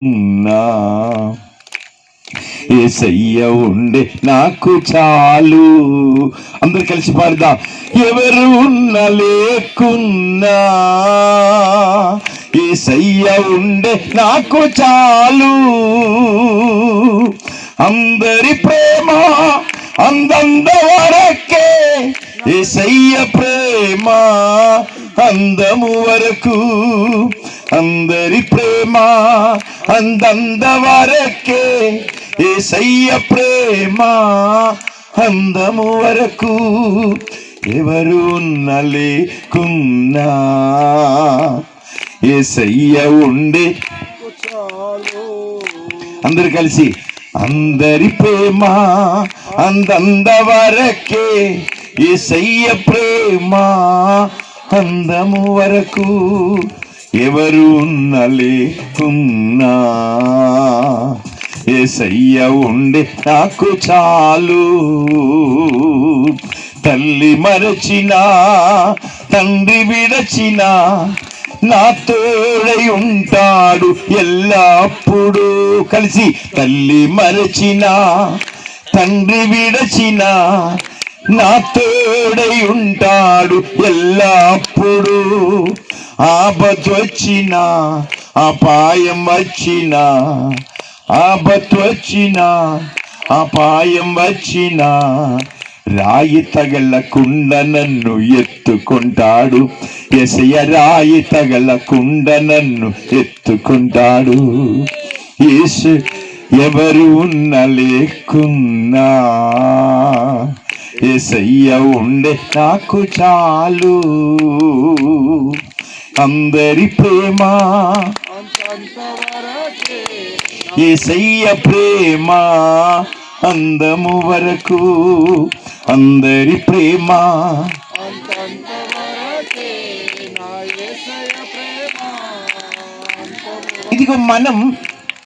నా యేసయ్య ఉండే నాకు చాలు. అందరు కలిసి పాడదాం. ఎవరు ఉన్న లేకున్నా యేసయ్య ఉండే నాకు చాలు. అందరి ప్రేమ అందంద వరకే, యేసయ్య ప్రేమ అందము వరకు. అందరి ప్రేమ అందంద వరకే, యేసయ్య ప్రేమ అందము వరకు. ఎవరు ఉన్న లేకున్నా యేసయ్య ఉండే చాలు. అందరు కలిసి అందరి ప్రేమ అందంద వరకే, యేసయ్య ప్రేమ అందము వరకు. ఎవరు ఉన్న లేకున్నా యేసయ్య ఉండే నాకు చాలు. తల్లి మరచినా తండ్రి విడచినా నా తోడై ఉంటాడు ఎల్లప్పుడూ. కలిసి తల్లి మరచినా తండ్రి విడచినా నా తోడై ఉంటాడు ఎల్లప్పుడూ. ఆపత్తు వచ్చినా అపాయం వచ్చినా, ఆపత్తు వచ్చినా అపాయం వచ్చినా, రాయి తగలకుండా నన్ను ఎత్తుకుంటాడు. యేసయ్య రాయి తగలకుండా నన్ను ఎత్తుకుంటాడు. యేసు ఎవరు ఉన్న లేకున్నా యేసయ్య ఉండే నాకు చాలు. అందరి ప్రేమ యేసయ్య ప్రేమ అందము వరకు. అందరి ప్రేమ ఇదిగో మనం